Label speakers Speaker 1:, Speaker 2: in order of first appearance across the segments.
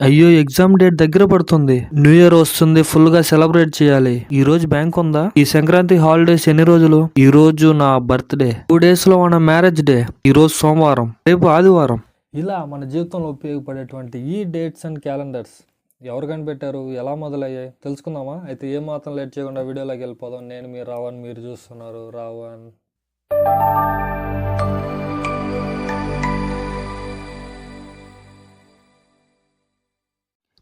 Speaker 1: అయ్యో! Exam date దగ్గర పడుతుంది. న్యూ ఇయర్ వస్తుంది. ఫుల్‌గా సెలబ్రేట్ చేయాలి. ఈ రోజు బ్యాంక్ ఉందా? ఈ సంక్రాంతి హాలిడేస్ ఎన్ని రోజులు? ఈ రోజు నా బర్త్‌డే. 2 డేస్‌లో మన మ్యారేజ్ డే. ఈ రోజు సోమవారం. రేపు ఆదివారం. ఇలా మన జీవితంలో ఉపయోగపడేటువంటి ఈ డేట్స్ అండ్ క్యాలెండర్స్ ఎవరు కనిపెట్టారు? ఎలా మొదలయ్యాయి? తెలుసుకుందామా? అయితే ఏమాత్రం లేట్ చేయకుండా వీడియోలోకి వెళ్ళిపోదాం. నేను మీ రావణ్, మీరు చూస్తున్నారు రావణ్.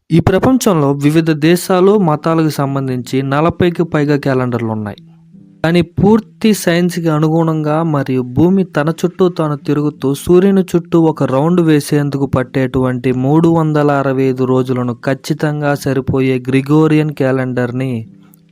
Speaker 1: ఈ ప్రపంచంలో వివిధ దేశాలు, మతాలకు సంబంధించి 40కి పైగా క్యాలెండర్లు ఉన్నాయి. కానీ పూర్తి సైన్స్‌కి అనుగుణంగా మరియు భూమి తన చుట్టూ తాను తిరుగుతూ సూర్యుని చుట్టూ ఒక రౌండ్ వేసేందుకు పట్టేటువంటి 365 రోజులను ఖచ్చితంగా సరిపోయే గ్రిగోరియన్ క్యాలెండర్‌ని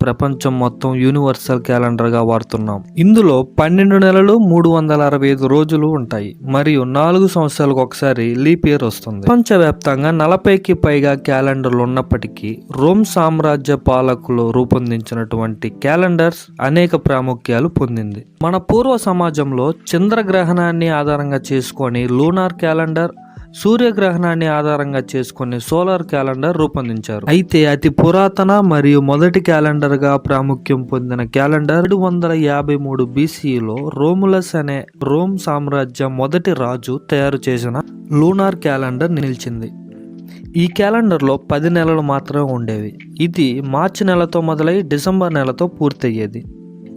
Speaker 1: ప్రపంచం మొత్తం యూనివర్సల్ క్యాలెండర్గా వాడుతున్నాం. ఇందులో 12 నెలలు 365 రోజులు ఉంటాయి మరియు 4 సంవత్సరాలకు ఒకసారి లీప్ ఇయర్ వస్తుంది. ప్రపంచవ్యాప్తంగా 40కి పైగా క్యాలెండర్లు ఉన్నప్పటికీ రోమ్ సామ్రాజ్య పాలకులు రూపొందించినటువంటి క్యాలెండర్స్ అనేక ప్రాముఖ్యాలు పొందింది. మన పూర్వ సమాజంలో చంద్రగ్రహణాన్ని ఆధారంగా చేసుకొని లూనార్ క్యాలెండర్, సూర్యగ్రహణాన్ని ఆధారంగా చేసుకుని సోలార్ క్యాలెండర్ రూపొందించారు. అయితే అతి పురాతన మరియు మొదటి క్యాలెండర్గా ప్రాముఖ్యం పొందిన క్యాలెండర్ 753 BCలో రోములస్ అనే రోమ్ సామ్రాజ్యం మొదటి రాజు తయారు చేసిన లూనార్ క్యాలెండర్ నిలిచింది. ఈ క్యాలెండర్లో 10 నెలలు మాత్రమే ఉండేవి. ఇది మార్చి నెలతో మొదలై డిసెంబర్ నెలతో పూర్తయ్యేది.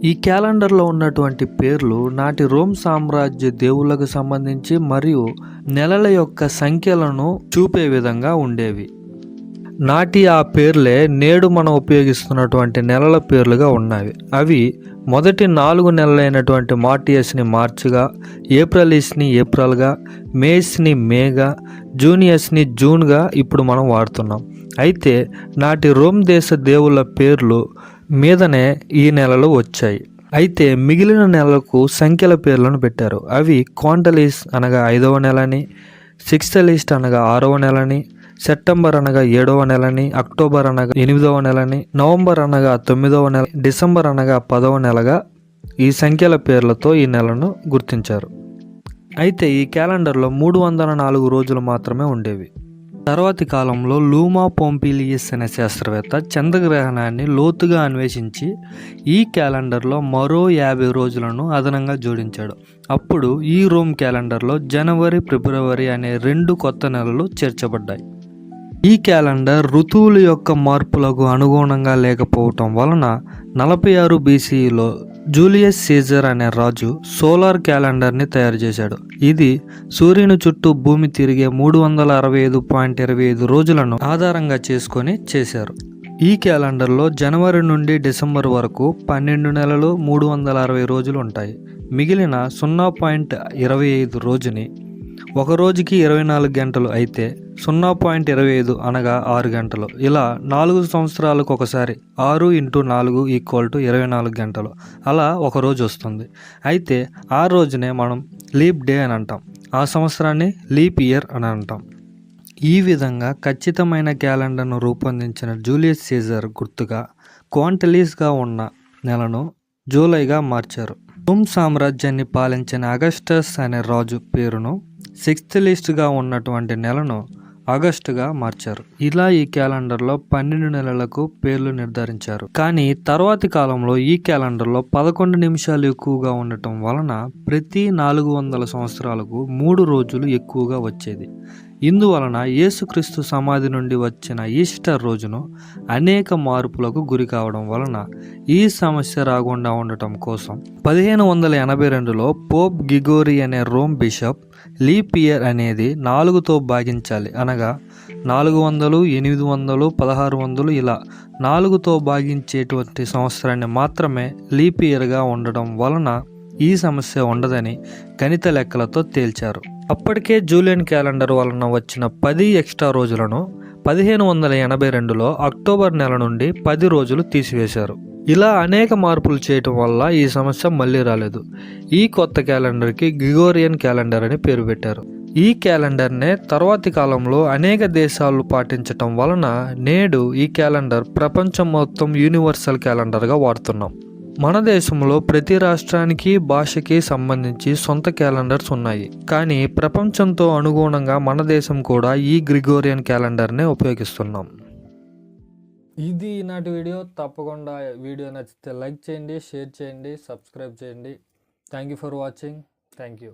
Speaker 1: ఈ క్యాలెండర్లో ఉన్నటువంటి పేర్లు నాటి రోమ్ సామ్రాజ్య దేవుళ్ళకు సంబంధించి మరియు నెలల యొక్క సంఖ్యలను చూపే విధంగా ఉండేవి. నాటి ఆ పేర్లే నేడు మనం ఉపయోగిస్తున్నటువంటి నెలల పేర్లుగా ఉన్నవి. అవి మొదటి 4 నెలలైనటువంటి మార్టియస్ని మార్చిగా, ఏప్రిలిస్ని ఏప్రిల్గా, మేస్ని మేగా, జూనియస్ని జూన్గా ఇప్పుడు మనం వాడుతున్నాం. అయితే నాటి రోమ్ దేశ దేవుళ్ళ పేర్లు మీదనే ఈ నెలలు వచ్చాయి. అయితే మిగిలిన నెలలకు సంఖ్యల పేర్లను పెట్టారు. అవి క్వాంటలిస్ అనగా 5వ నెలని, సిక్స్తలిస్ట్ అనగా 6వ నెలని, సెప్టెంబర్ అనగా 7వ నెలని, అక్టోబర్ అనగా 8వ నెలని, నవంబర్ అనగా 9వ నెల, డిసెంబర్ అనగా 10వ నెలగా ఈ సంఖ్యల పేర్లతో ఈ నెలను గుర్తించారు. అయితే ఈ క్యాలెండర్లో 304 రోజులు మాత్రమే ఉండేవి. తర్వాతి కాలంలో లూమా పోంపిలియస్ అనే శాస్త్రవేత్త చంద్రగ్రహణాన్ని లోతుగా అన్వేషించి ఈ క్యాలెండర్లో మరో 50 రోజులను అదనంగా జోడించాడు. అప్పుడు ఈ రోమ్ క్యాలెండర్లో జనవరి, ఫిబ్రవరి అనే 2 కొత్త నెలలు చేర్చబడ్డాయి. ఈ క్యాలెండర్ ఋతువుల యొక్క మార్పులకు అనుగుణంగా లేకపోవటం వలన 46 BCలో జూలియస్ సీజర్ అనే రాజు సోలార్ క్యాలెండర్ని తయారు చేశాడు. ఇది సూర్యుని చుట్టూ భూమి తిరిగే 365.25 రోజులను ఆధారంగా చేసుకొని చేశారు. ఈ క్యాలెండర్లో జనవరి నుండి డిసెంబర్ వరకు 12 నెలలు 360 రోజులు ఉంటాయి. మిగిలిన 0.25 రోజుని ఒక రోజుకి 24 గంటలు అయితే 0.25 అనగా 6 గంటలు. ఇలా 4 సంవత్సరాలకు ఒకసారి 6 × 4 = 24 గంటలు. అలా ఒక రోజు వస్తుంది. అయితే ఆ రోజునే మనం లీప్ డే అని అంటాం. ఆ సంవత్సరాన్ని లీప్ ఇయర్ అని అంటాం. ఈ విధంగా ఖచ్చితమైన క్యాలెండర్ను రూపొందించిన జూలియస్ సీజర్ గుర్తుగా క్వాంటలీస్గా ఉన్న నెలను జూలైగా మార్చారు. రోమ్ సామ్రాజ్యాన్ని పాలించిన అగస్టస్ అనే రాజు పేరును సిక్స్తలిస్ట్గా ఉన్నటువంటి నెలను ఆగస్టుగా మార్చారు. ఇలా ఈ క్యాలెండర్లో 12 నెలలకు పేర్లు నిర్ధారించారు. కానీ తర్వాతి కాలంలో ఈ క్యాలెండర్లో 11 నిమిషాలు ఎక్కువగా ఉండటం వలన ప్రతి 400 సంవత్సరాలకు 3 రోజులు ఎక్కువగా వచ్చేది. ఇందువలన యేసుక్రీస్తు సమాధి నుండి వచ్చిన ఈస్టర్ రోజును అనేక మార్పులకు గురి కావడం వలన ఈ సమస్య రాకుండా ఉండటం కోసం 1582లో పోప్ గ్రిగోరీ అనే రోమ్ బిషప్ లీప్ ఇయర్ అనేది 4తో భాగించాలి అనగా 400, 800, 1600 ఇలా 4తో భాగించేటువంటి సంవత్సరాన్ని మాత్రమే లీప్ ఇయర్గా ఉండడం వలన ఈ సమస్య ఉండదని గణిత లెక్కలతో తేల్చారు. అప్పటికే జూలియన్ క్యాలెండర్ వలన వచ్చిన 10 ఎక్స్ట్రా రోజులను 1582లో అక్టోబర్ నెల నుండి 10 రోజులు తీసివేశారు. ఇలా అనేక మార్పులు చేయటం వల్ల ఈ సమస్య మళ్ళీ రాలేదు. ఈ కొత్త క్యాలెండర్కి గ్రిగోరియన్ క్యాలెండర్ అని పేరు పెట్టారు. ఈ క్యాలెండర్నే తర్వాతి కాలంలో అనేక దేశాలు పాటించటం వలన నేడు ఈ క్యాలెండర్ ప్రపంచం మొత్తం యూనివర్సల్ క్యాలెండర్గా వాడుతున్నాం. మన దేశంలో ప్రతి రాష్ట్రానికి భాషకి సంబంధించి సొంత క్యాలెండర్స్ ఉన్నాయి. కానీ ప్రపంచంతో అనుగుణంగా మన దేశం కూడా ఈ గ్రిగోరియన్ క్యాలెండర్నే ఉపయోగిస్తున్నాం. ఇది ఈనాటి వీడియో. తప్పకుండా వీడియో నచ్చితే లైక్ చేయండి, షేర్ చేయండి, సబ్స్క్రైబ్ చేయండి. Thank you for watching. Thank you.